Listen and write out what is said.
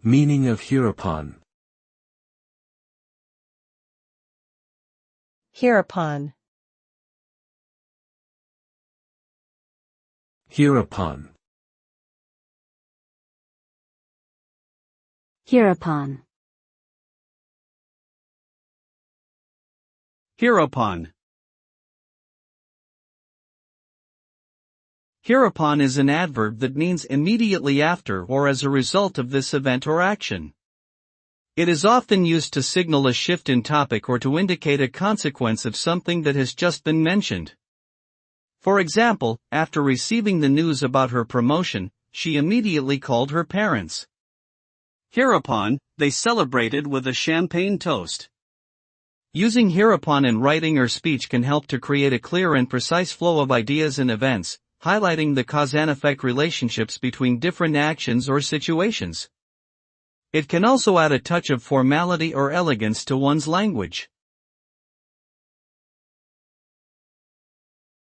Meaning of hereupon. Hereupon. Hereupon. Hereupon. Hereupon. Hereupon is an adverb that means immediately after or as a result of this event or action. It is often used to signal a shift in topic or to indicate a consequence of something that has just been mentioned. For example, after receiving the news about her promotion, she immediately called her parents. Hereupon, they celebrated with a champagne toast. Using hereupon in writing or speech can help to create a clear and precise flow of ideas and events, highlighting the cause and effect relationships between different actions or situations. It can also add a touch of formality or elegance to one's language.